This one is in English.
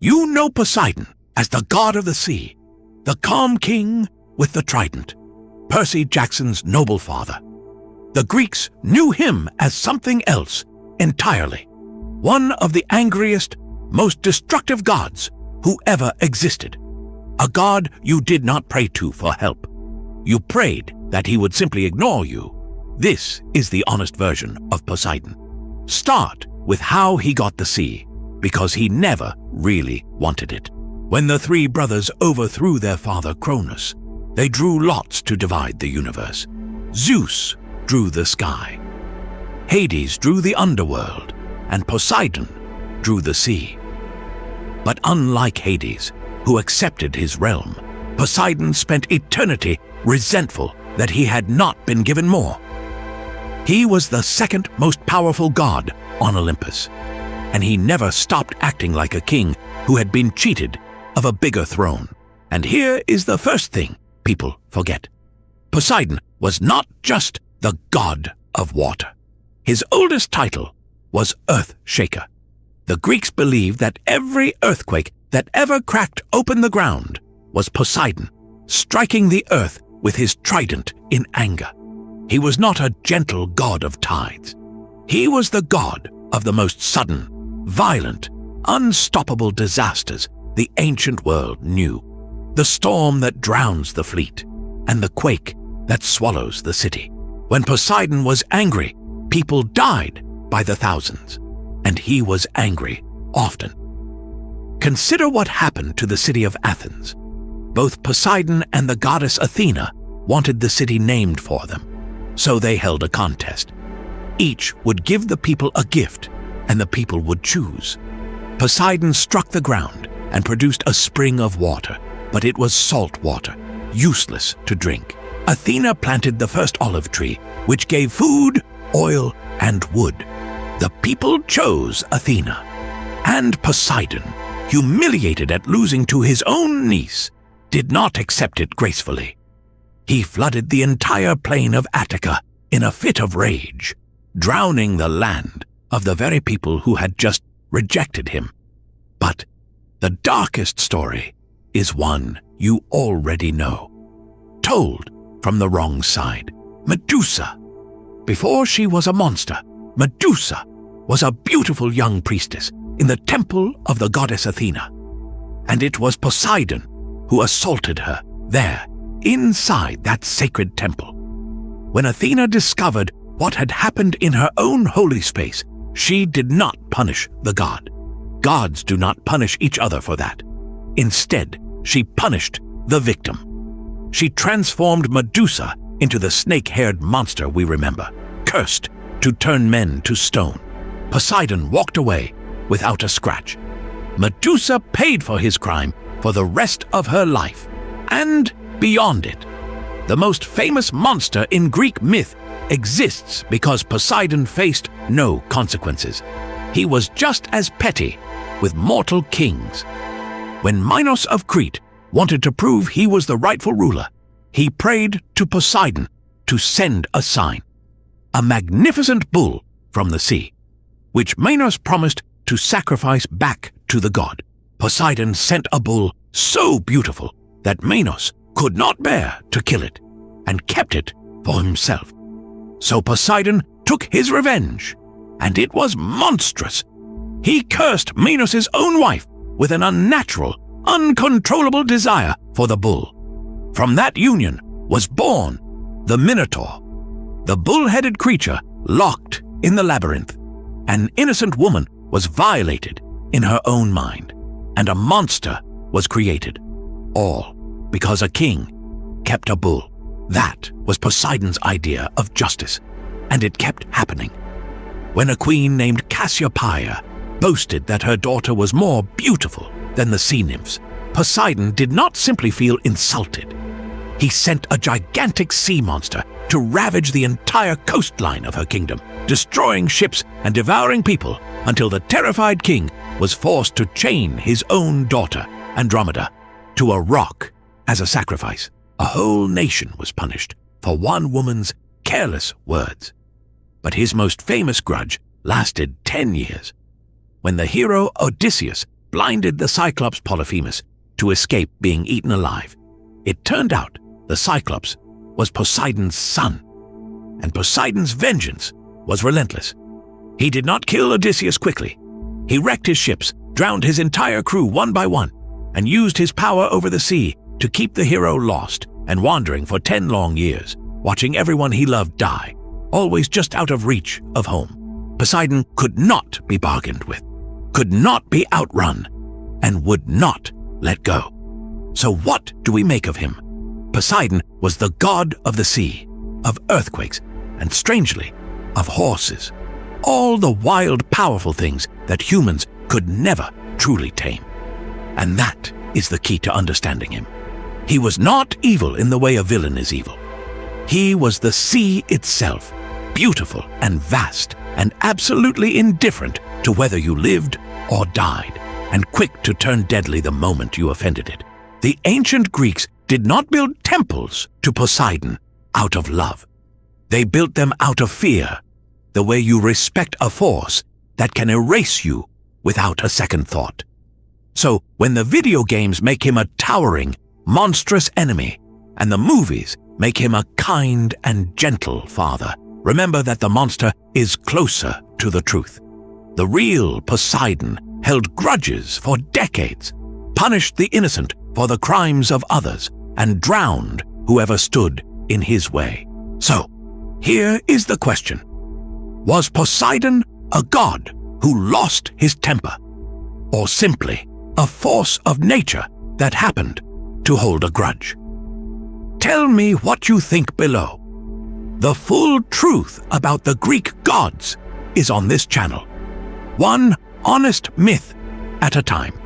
You know Poseidon as the god of the sea, the calm king with the trident, Percy Jackson's noble father. The Greeks knew him as something else entirely, one of the angriest, most destructive gods who ever existed. A god you did not pray to for help. You prayed that he would simply ignore you. This is the honest version of Poseidon. Start with how he got the sea, because he never really wanted it. When the three brothers overthrew their father Cronus, they drew lots to divide the universe. Zeus drew the sky, Hades drew the underworld, and Poseidon drew the sea. But unlike Hades, who accepted his realm, Poseidon spent eternity resentful that he had not been given more. He was the second most powerful god on Olympus, and he never stopped acting like a king who had been cheated of a bigger throne. And here is the first thing people forget. Poseidon was not just the god of water. His oldest title was Earth Shaker. The Greeks believed that every earthquake that ever cracked open the ground was Poseidon striking the earth with his trident in anger. He was not a gentle god of tides. He was the god of the most sudden, violent, unstoppable disasters the ancient world knew. The storm that drowns the fleet, and the quake that swallows the city. When Poseidon was angry, people died by the thousands, and he was angry often. Consider what happened to the city of Athens. Both Poseidon and the goddess Athena wanted the city named for them, so they held a contest. Each would give the people a gift, and the people would choose. Poseidon struck the ground and produced a spring of water, but it was salt water, useless to drink. Athena planted the first olive tree, which gave food, oil, and wood. The people chose Athena, and Poseidon, humiliated at losing to his own niece, did not accept it gracefully. He flooded the entire plain of Attica in a fit of rage, drowning the land of the very people who had just rejected him. But the darkest story is one you already know, told from the wrong side. Medusa. Before she was a monster, Medusa was a beautiful young priestess in the temple of the goddess Athena. And it was Poseidon who assaulted her there, inside that sacred temple. When Athena discovered what had happened in her own holy space, she did not punish the god. Gods do not punish each other for that. Instead, she punished the victim. She transformed Medusa into the snake-haired monster we remember, cursed to turn men to stone. Poseidon walked away without a scratch. Medusa paid for his crime for the rest of her life, and beyond it. The most famous monster in Greek myth exists because Poseidon faced no consequences. He was just as petty with mortal kings. When Minos of Crete wanted to prove he was the rightful ruler, he prayed to Poseidon to send a sign, a magnificent bull from the sea, which Minos promised to sacrifice back to the god. Poseidon sent a bull so beautiful that Minos could not bear to kill it and kept it for himself. So Poseidon took his revenge, and it was monstrous. He cursed Minos' own wife with an unnatural, uncontrollable desire for the bull. From that union was born the Minotaur, the bull-headed creature locked in the labyrinth. An innocent woman was violated in her own mind, and a monster was created, all because a king kept a bull. That was Poseidon's idea of justice, and it kept happening. When a queen named Cassiopeia boasted that her daughter was more beautiful than the sea nymphs, Poseidon did not simply feel insulted. He sent a gigantic sea monster to ravage the entire coastline of her kingdom, destroying ships and devouring people until the terrified king was forced to chain his own daughter, Andromeda, to a rock as a sacrifice. A whole nation was punished for one woman's careless words. But his most famous grudge lasted 10 years. When the hero Odysseus blinded the Cyclops Polyphemus to escape being eaten alive. It turned out the Cyclops was Poseidon's son, and Poseidon's vengeance was relentless. He did not kill Odysseus quickly. He wrecked his ships, drowned his entire crew one by one, and used his power over the sea to keep the hero lost and wandering for 10 long years, watching everyone he loved die, always just out of reach of home. Poseidon could not be bargained with, could not be outrun, and would not let go. So what do we make of him? Poseidon was the god of the sea, of earthquakes, and strangely, of horses. All the wild, powerful things that humans could never truly tame. And that is the key to understanding him. He was not evil in the way a villain is evil. He was the sea itself, beautiful and vast, and absolutely indifferent to whether you lived or died, and quick to turn deadly the moment you offended it. The ancient Greeks did not build temples to Poseidon out of love. They built them out of fear, the way you respect a force that can erase you without a second thought. So when the video games make him a towering, monstrous enemy, and the movies make him a kind and gentle father, remember that the monster is closer to the truth. The real Poseidon held grudges for decades, punished the innocent for the crimes of others, and drowned whoever stood in his way. So, here is the question. Was Poseidon a god who lost his temper, or simply a force of nature that happened to hold a grudge? Tell me what you think below. The full truth about the Greek gods is on this channel. One honest myth at a time.